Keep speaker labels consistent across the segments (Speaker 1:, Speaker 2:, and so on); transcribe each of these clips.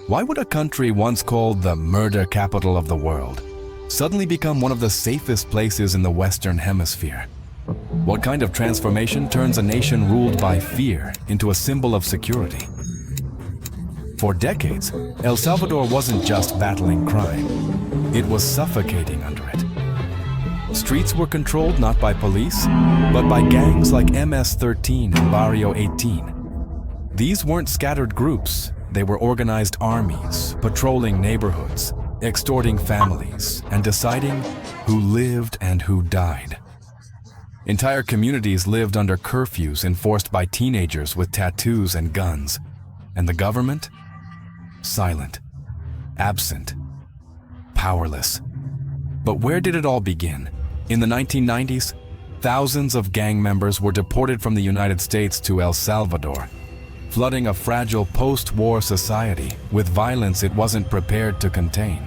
Speaker 1: Why would a country once called the murder capital of the world suddenly become one of the safest places in the Western Hemisphere? What kind of transformation turns a nation ruled by fear into a symbol of security? For decades, El Salvador wasn't just battling crime, it was suffocating under it. Streets were controlled not by police, but by gangs like MS-13 and Barrio 18. These weren't scattered groups, they were organized armies, patrolling neighborhoods, extorting families, and deciding who lived and who died. Entire communities lived under curfews enforced by teenagers with tattoos and guns. And the government? Silent, absent, powerless. But where did it all begin? In the 1990s, thousands of gang members were deported from the United States to El Salvador, flooding a fragile post-war society with violence it wasn't prepared to contain.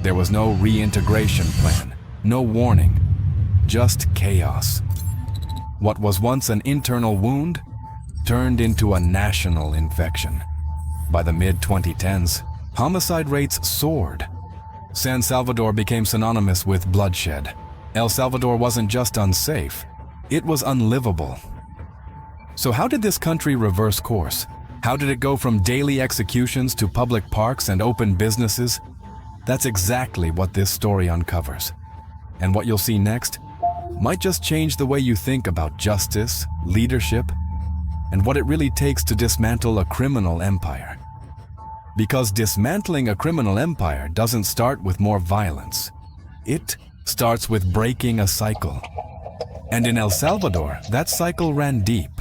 Speaker 1: There was no reintegration plan, no warning, just chaos. What was once an internal wound turned into a national infection. By the mid-2010s, homicide rates soared. San Salvador became synonymous with bloodshed. El Salvador wasn't just unsafe, it was unlivable. So how did this country reverse course? How did it go from daily executions to public parks and open businesses? That's exactly what this story uncovers. And what you'll see next might just change the way you think about justice, leadership, and what it really takes to dismantle a criminal empire. Because dismantling a criminal empire doesn't start with more violence. It starts with breaking a cycle. And in El Salvador, that cycle ran deep.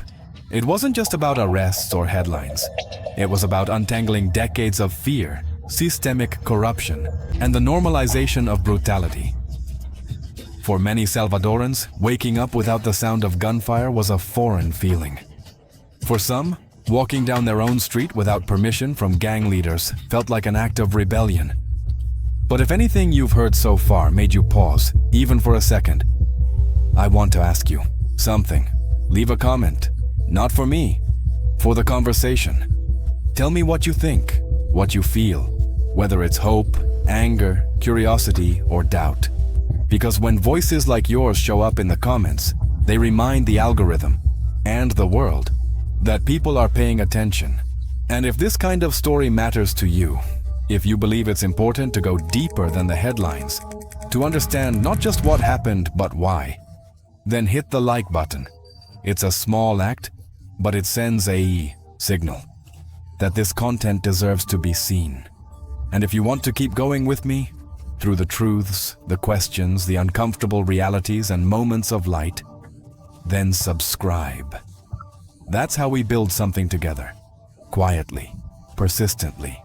Speaker 1: It wasn't just about arrests or headlines. It was about untangling decades of fear, systemic corruption, and the normalization of brutality. For many Salvadorans, waking up without the sound of gunfire was a foreign feeling. For some, walking down their own street without permission from gang leaders felt like an act of rebellion. But if anything you've heard so far made you pause, even for a second, I want to ask you something. Leave a comment. Not for me, for the conversation. Tell me what you think, what you feel, whether it's hope, anger, curiosity, or doubt. Because when voices like yours show up in the comments, they remind the algorithm and the world that people are paying attention. And if this kind of story matters to you, if you believe it's important to go deeper than the headlines, to understand not just what happened, but why, then hit the like button. It's a small act, but it sends a signal that this content deserves to be seen. And if you want to keep going with me, through the truths, the questions, the uncomfortable realities, and moments of light, then subscribe. That's how we build something together, quietly, persistently.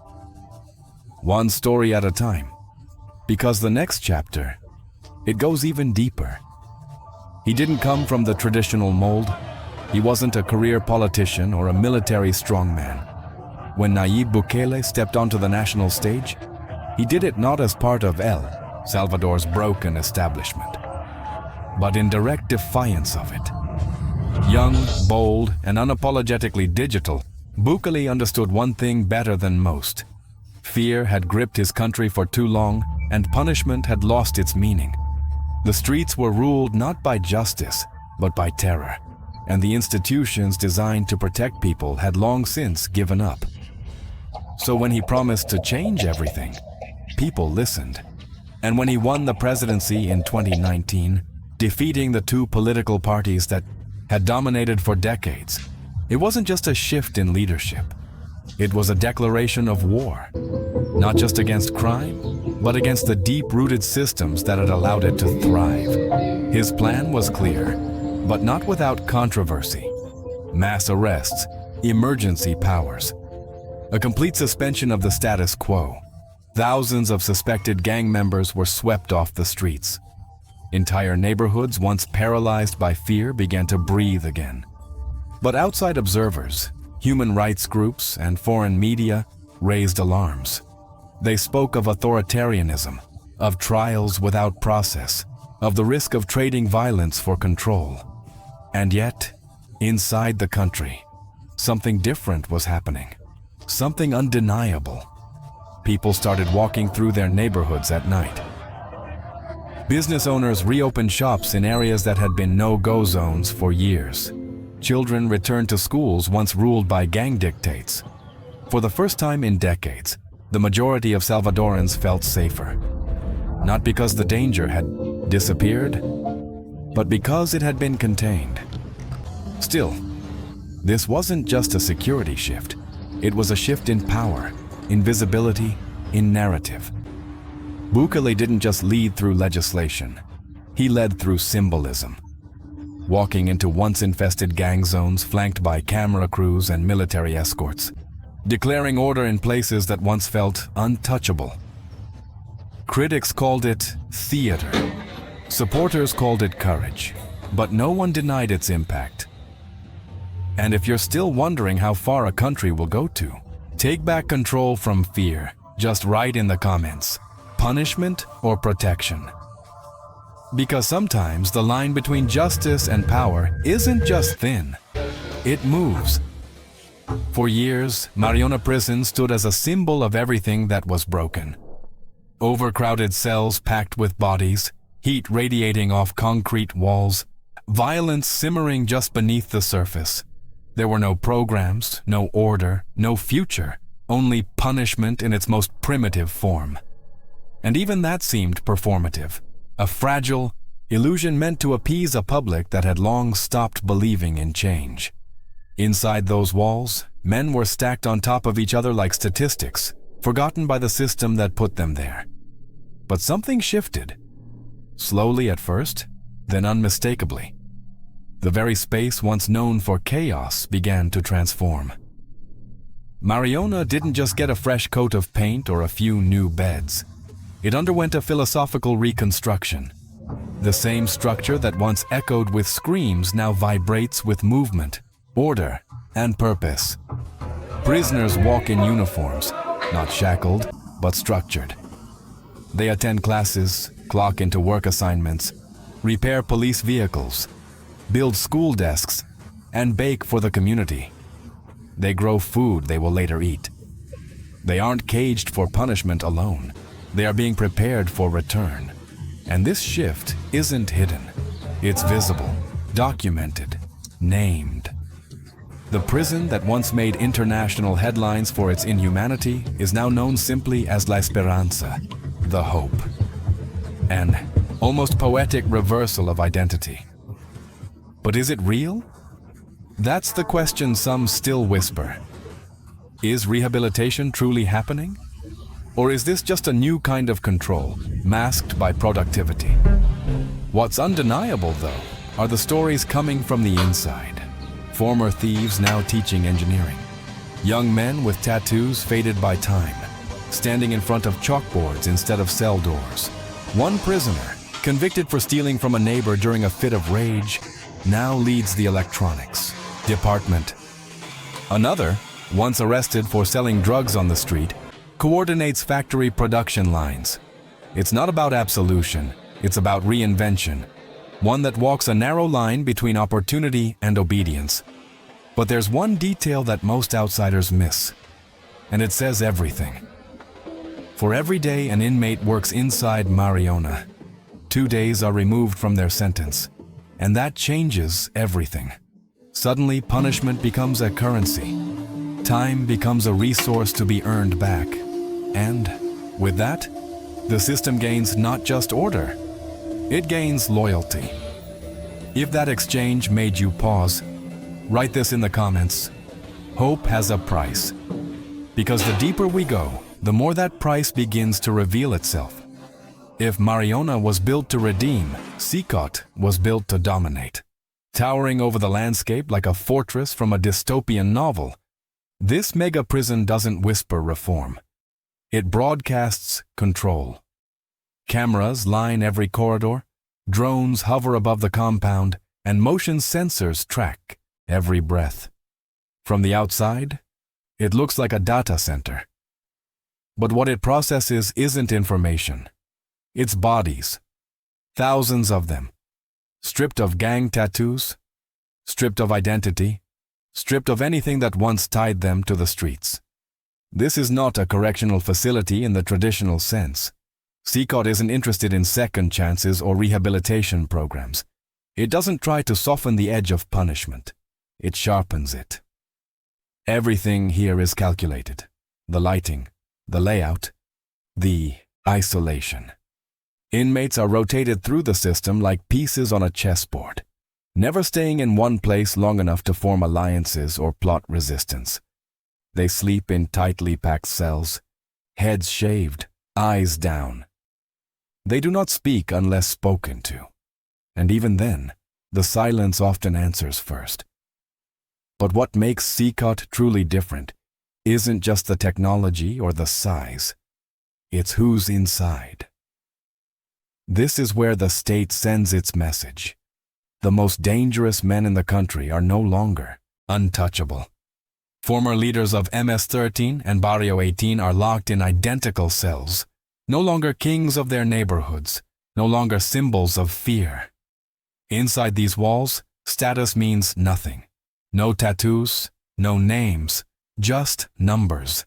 Speaker 1: One story at a time. Because the next chapter, it goes even deeper. He didn't come from the traditional mold. He wasn't a career politician or a military strongman. When Nayib Bukele stepped onto the national stage, he did it not as part of El Salvador's broken establishment, but in direct defiance of it. Young, bold, and unapologetically digital, Bukele understood one thing better than most. Fear had gripped his country for too long, and punishment had lost its meaning. The streets were ruled not by justice, but by terror, and the institutions designed to protect people had long since given up. So when he promised to change everything, people listened. And when he won the presidency in 2019, defeating the two political parties that had dominated for decades, it wasn't just a shift in leadership. It was a declaration of war, not just against crime, but against the deep-rooted systems that had allowed it to thrive. His plan was clear, but not without controversy. Mass arrests, emergency powers, a complete suspension of the status quo. Thousands of suspected gang members were swept off the streets. Entire neighborhoods, once paralyzed by fear, began to breathe again. But outside observers, human rights groups, and foreign media raised alarms. They spoke of authoritarianism, of trials without process, of the risk of trading violence for control. And yet, inside the country, something different was happening. Something undeniable. people started walking through their neighborhoods at night. Business owners reopened shops in areas that had been no-go zones for years. Children returned to schools once ruled by gang dictates. For the first time in decades, the majority of Salvadorans felt safer. Not because the danger had disappeared, but because it had been contained. Still, this wasn't just a security shift. It was a shift in power, in visibility, in narrative. Bukele didn't just lead through legislation. He led through symbolism. Walking into once-infested gang zones flanked by camera crews and military escorts. Declaring order in places that once felt untouchable. Critics called it theater. Supporters called it courage. But no one denied its impact. And if you're still wondering how far a country will go to, take back control from fear. Just write in the comments, punishment or protection. Because sometimes the line between justice and power isn't just thin, it moves. For years, Mariona prison stood as a symbol of everything that was broken. Overcrowded cells packed with bodies, heat radiating off concrete walls, violence simmering just beneath the surface. There were no programs, no order, no future, only punishment in its most primitive form. And even that seemed performative, a fragile illusion meant to appease a public that had long stopped believing in change. Inside those walls, men were stacked on top of each other like statistics, forgotten by the system that put them there. But something shifted. Slowly at first, then unmistakably. The very space once known for chaos began to transform. Mariona didn't just get a fresh coat of paint or a few new beds. It underwent a philosophical reconstruction. The same structure that once echoed with screams now vibrates with movement, order, and purpose. Prisoners walk in uniforms, not shackled, but structured. They attend classes, clock into work assignments, repair police vehicles, build school desks, and bake for the community. They grow food they will later eat. They aren't caged for punishment alone. They are being prepared for return. And this shift isn't hidden. It's visible, documented, named. The prison that once made international headlines for its inhumanity is now known simply as La Esperanza, the hope. An almost poetic reversal of identity. But is it real? That's the question some still whisper. Is rehabilitation truly happening? Or is this just a new kind of control, masked by productivity? What's undeniable, though, are the stories coming from the inside. Former thieves now teaching engineering. Young men with tattoos faded by time, standing in front of chalkboards instead of cell doors. One prisoner, convicted for stealing from a neighbor during a fit of rage, now leads the electronics department. Another, once arrested for selling drugs on the street, coordinates factory production lines. It's not about absolution, it's about reinvention, one that walks a narrow line between opportunity and obedience. But there's one detail that most outsiders miss, and it says everything. For every day an inmate works inside Mariona, 2 days are removed from their sentence, and that changes everything. Suddenly, punishment becomes a currency. Time becomes a resource to be earned back. And with that, the system gains not just order, it gains loyalty. If that exchange made you pause, write this in the comments. Hope has a price. Because the deeper we go, the more that price begins to reveal itself. If Mariona was built to redeem, CECOT was built to dominate. Towering over the landscape like a fortress from a dystopian novel, this mega prison doesn't whisper reform. It broadcasts control. Cameras line every corridor, drones hover above the compound, and motion sensors track every breath. From the outside, it looks like a data center. But what it processes isn't information. It's bodies. Thousands of them. Stripped of gang tattoos, stripped of identity, stripped of anything that once tied them to the streets. This is not a correctional facility in the traditional sense. CECOT isn't interested in second chances or rehabilitation programs. It doesn't try to soften the edge of punishment. It sharpens it. Everything here is calculated. The lighting, the layout, the isolation. Inmates are rotated through the system like pieces on a chessboard, never staying in one place long enough to form alliances or plot resistance. They sleep in tightly packed cells, heads shaved, eyes down. They do not speak unless spoken to, and even then, the silence often answers first. But what makes CECOT truly different isn't just the technology or the size. It's who's inside. This is where the state sends its message. The most dangerous men in the country are no longer untouchable. Former leaders of MS-13 and Barrio 18 are locked in identical cells, no longer kings of their neighborhoods, no longer symbols of fear. Inside these walls, status means nothing. No tattoos, no names, just numbers.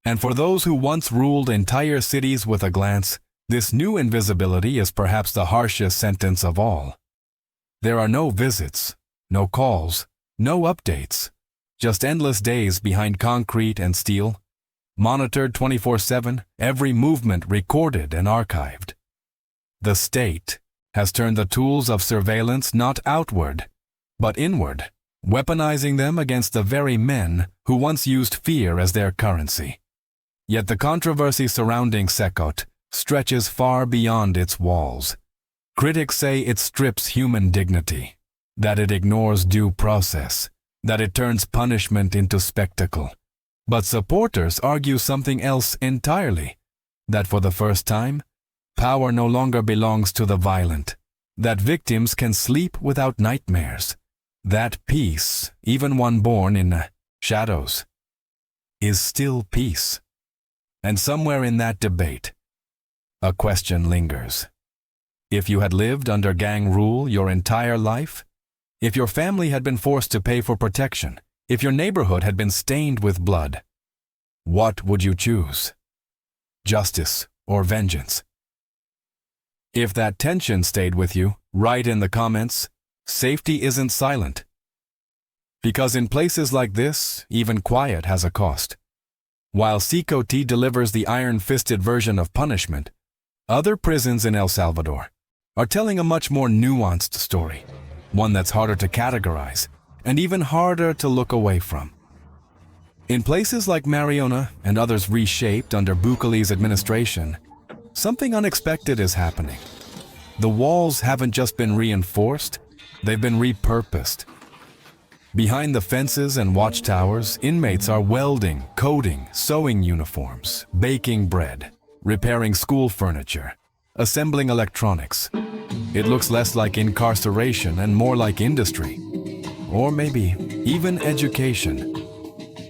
Speaker 1: And for those who once ruled entire cities with a glance, this new invisibility is perhaps the harshest sentence of all. There are no visits, no calls, no updates, just endless days behind concrete and steel, monitored 24/7, every movement recorded and archived. The state has turned the tools of surveillance not outward, but inward, weaponizing them against the very men who once used fear as their currency. Yet the controversy surrounding CECOT stretches far beyond its walls. Critics say it strips human dignity, that it ignores due process, that it turns punishment into spectacle. But supporters argue something else entirely, that for the first time, power no longer belongs to the violent, that victims can sleep without nightmares, that peace, even one born in shadows, is still peace. And somewhere in that debate, a question lingers. If you had lived under gang rule your entire life, if your family had been forced to pay for protection, if your neighborhood had been stained with blood, what would you choose? Justice or vengeance? If that tension stayed with you, write in the comments, safety isn't silent. Because in places like this, even quiet has a cost. While CECOT delivers the iron-fisted version of punishment, other prisons in El Salvador are telling a much more nuanced story, one that's harder to categorize and even harder to look away from. In places like Mariona and others reshaped under Bukele's administration, something unexpected is happening. The walls haven't just been reinforced, they've been repurposed. Behind the fences and watchtowers, inmates are welding, coding, sewing uniforms, baking bread, repairing school furniture, assembling electronics. It looks less like incarceration and more like industry, or maybe even education.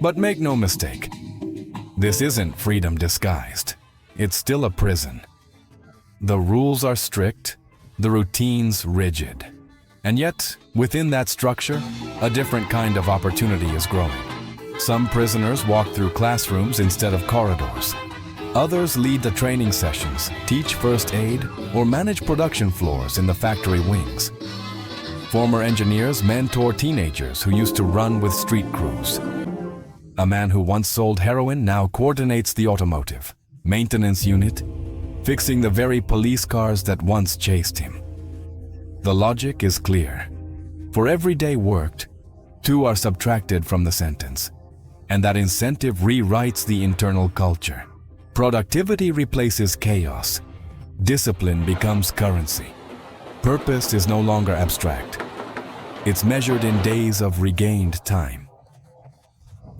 Speaker 1: But make no mistake, this isn't freedom disguised. It's still a prison. The rules are strict, the routines rigid. And yet, within that structure, a different kind of opportunity is growing. Some prisoners walk through classrooms instead of corridors. Others lead the training sessions, teach first aid, or manage production floors in the factory wings. Former engineers mentor teenagers who used to run with street crews. A man who once sold heroin now coordinates the automotive, maintenance unit, fixing the very police cars that once chased him. The logic is clear. For every day worked, 2 are subtracted from the sentence, and that incentive rewrites the internal culture. Productivity replaces chaos. Discipline becomes currency. Purpose is no longer abstract. It's measured in days of regained time.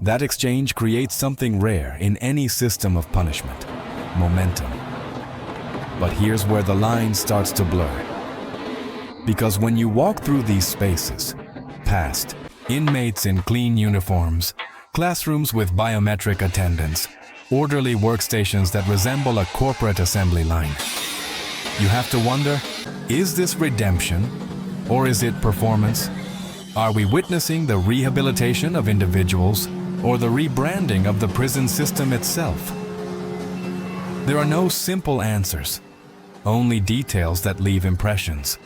Speaker 1: That exchange creates something rare in any system of punishment: momentum. But here's where the line starts to blur. Because when you walk through these spaces, past inmates in clean uniforms, classrooms with biometric attendance, orderly workstations that resemble a corporate assembly line, you have to wonder, is this redemption or is it performance? Are we witnessing the rehabilitation of individuals or the rebranding of the prison system itself? There are no simple answers, only details that leave impressions.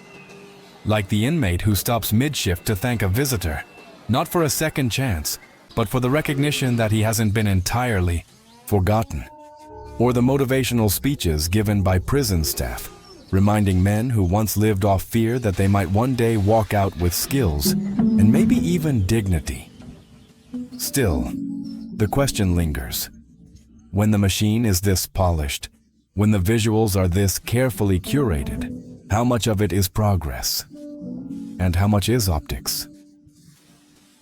Speaker 1: Like the inmate who stops mid-shift to thank a visitor, not for a second chance, but for the recognition that he hasn't been entirely forgotten. Or the motivational speeches given by prison staff, reminding men who once lived off fear that they might one day walk out with skills and maybe even dignity. Still, the question lingers. When the machine is this polished, when the visuals are this carefully curated, how much of it is progress? And how much is optics?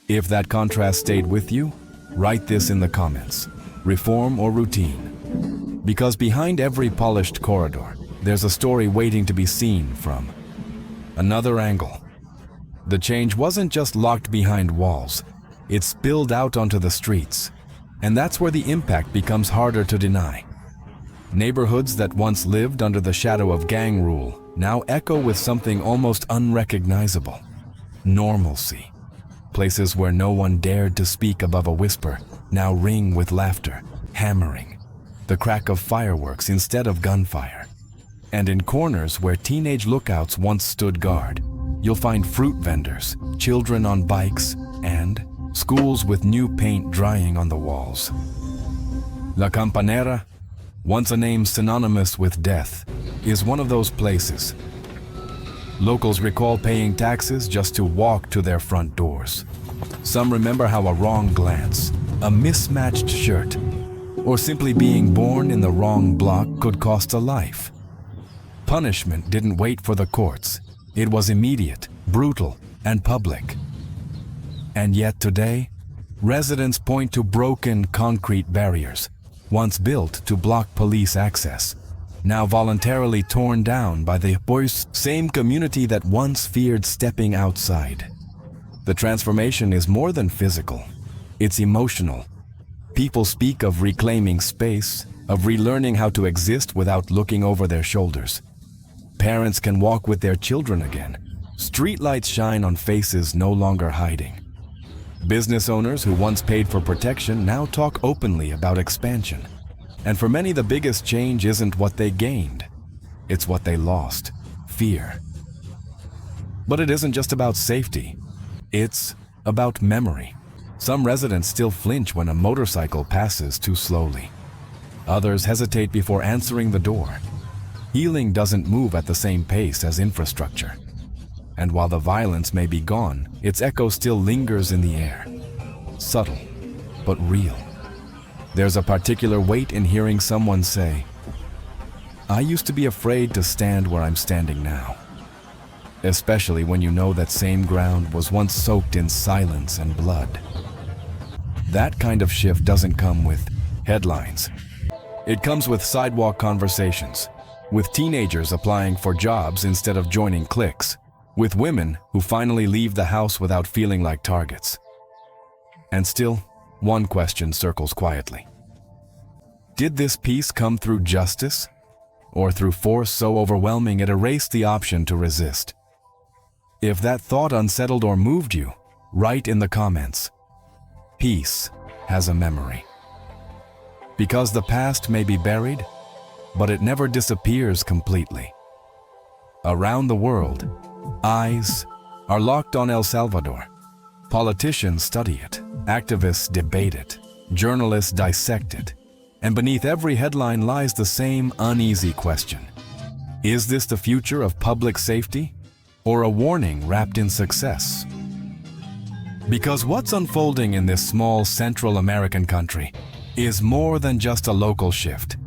Speaker 1: If that contrast stayed with you, write this in the comments. Reform or routine? Because behind every polished corridor, there's a story waiting to be seen from another angle. The change wasn't just locked behind walls, it spilled out onto the streets. And that's where the impact becomes harder to deny. Neighborhoods that once lived under the shadow of gang rule now echo with something almost unrecognizable: normalcy. Places where no one dared to speak above a whisper now ring with laughter, hammering, the crack of fireworks instead of gunfire. And in corners where teenage lookouts once stood guard, you'll find fruit vendors, children on bikes, and schools with new paint drying on the walls. La Campanera, once a name synonymous with death, is one of those places. Locals recall paying taxes just to walk to their front doors. Some remember how a wrong glance, a mismatched shirt, or simply being born in the wrong block could cost a life. Punishment didn't wait for the courts. It was immediate, brutal, and public. And yet today, residents point to broken concrete barriers, once built to block police access, now voluntarily torn down by the same community that once feared stepping outside. The transformation is more than physical, it's emotional. People speak of reclaiming space, of relearning how to exist without looking over their shoulders. Parents can walk with their children again. Streetlights shine on faces no longer hiding. Business owners who once paid for protection now talk openly about expansion. And for many, the biggest change isn't what they gained. It's what they lost: fear. But it isn't just about safety. It's about memory. Some residents still flinch when a motorcycle passes too slowly. Others hesitate before answering the door. Healing doesn't move at the same pace as infrastructure. And while the violence may be gone, its echo still lingers in the air. Subtle, but real. There's a particular weight in hearing someone say, "I used to be afraid to stand where I'm standing now." Especially when you know that same ground was once soaked in silence and blood. That kind of shift doesn't come with headlines. It comes with sidewalk conversations, with teenagers applying for jobs instead of joining cliques, with women who finally leave the house without feeling like targets. And still, one question circles quietly. Did this peace come through justice, or through force so overwhelming it erased the option to resist? If that thought unsettled or moved you, write in the comments. Peace has a memory. Because the past may be buried, but it never disappears completely. Around the world, eyes are locked on El Salvador. Politicians study it, activists debate it, journalists dissect it, and beneath every headline lies the same uneasy question. Is this the future of public safety, or a warning wrapped in success? Because what's unfolding in this small Central American country is more than just a local shift.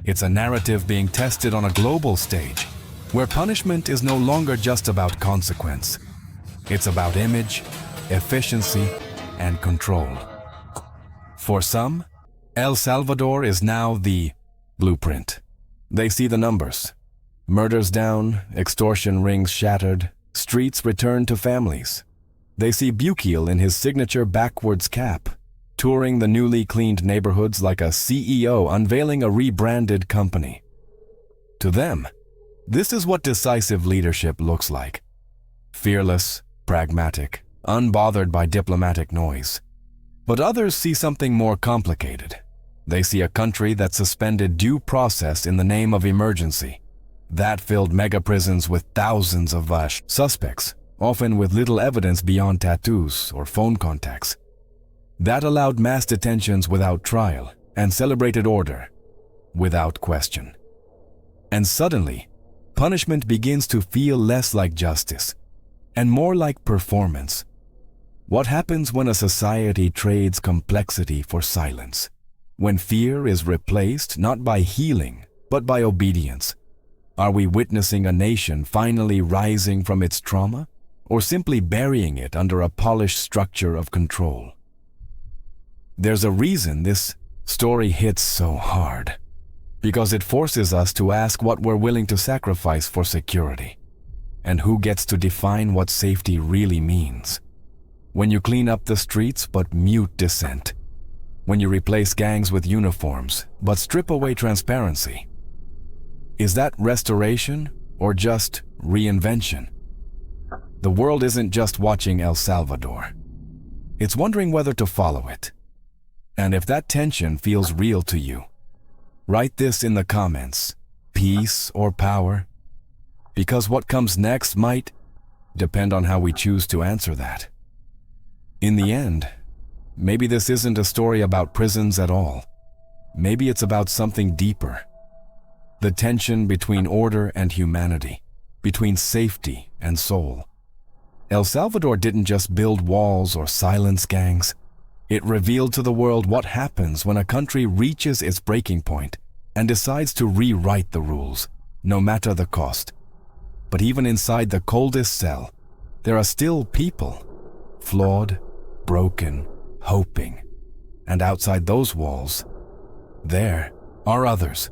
Speaker 1: It's a narrative being tested on a global stage, where punishment is no longer just about consequence. It's about image, efficiency, and control. For some, El Salvador is now the blueprint. They see the numbers. Murders down, extortion rings shattered, streets returned to families. They see Bukele in his signature backwards cap, touring the newly cleaned neighborhoods like a CEO unveiling a rebranded company. To them, this is what decisive leadership looks like. Fearless, pragmatic, unbothered by diplomatic noise. But others see something more complicated. They see a country that suspended due process in the name of emergency. That filled mega prisons with thousands of suspects, often with little evidence beyond tattoos or phone contacts. That allowed mass detentions without trial and celebrated order without question. And suddenly, punishment begins to feel less like justice and more like performance. What happens when a society trades complexity for silence? When fear is replaced not by healing, but by obedience? Are we witnessing a nation finally rising from its trauma, or simply burying it under a polished structure of control? There's a reason this story hits so hard. Because it forces us to ask what we're willing to sacrifice for security, and who gets to define what safety really means. When you clean up the streets but mute dissent. When you replace gangs with uniforms but strip away transparency. Is that restoration or just reinvention? The world isn't just watching El Salvador. It's wondering whether to follow it. And if that tension feels real to you, write this in the comments, peace or power? Because what comes next might depend on how we choose to answer that. In the end, maybe this isn't a story about prisons at all. Maybe it's about something deeper. The tension between order and humanity, between safety and soul. El Salvador didn't just build walls or silence gangs. It revealed to the world what happens when a country reaches its breaking point and decides to rewrite the rules, no matter the cost. But even inside the coldest cell, there are still people, flawed, broken, hoping. And outside those walls, there are others.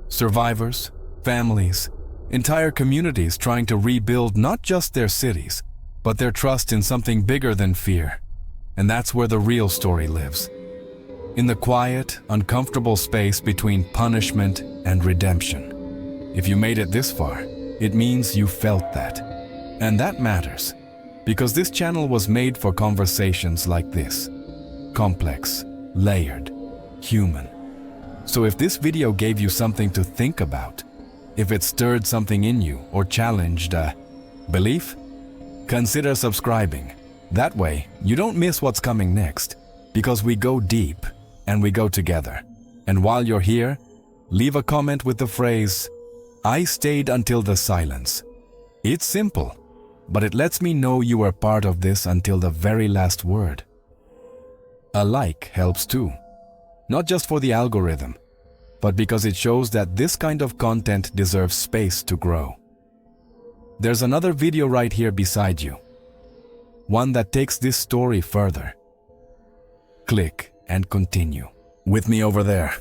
Speaker 1: Survivors, families, entire communities trying to rebuild not just their cities, but their trust in something bigger than fear. And that's where the real story lives. In the quiet, uncomfortable space between punishment and redemption. If you made it this far, it means you felt that. And that matters, because this channel was made for conversations like this. Complex, layered, human. So if this video gave you something to think about, if it stirred something in you or challenged a belief, consider subscribing. That way, you don't miss what's coming next, because we go deep and we go together. And while you're here, leave a comment with the phrase, "I stayed until the silence." It's simple, but it lets me know you are part of this until the very last word. A like helps too. Not just for the algorithm, but because it shows that this kind of content deserves space to grow. There's another video right here beside you. One that takes this story further. Click and continue with me over there.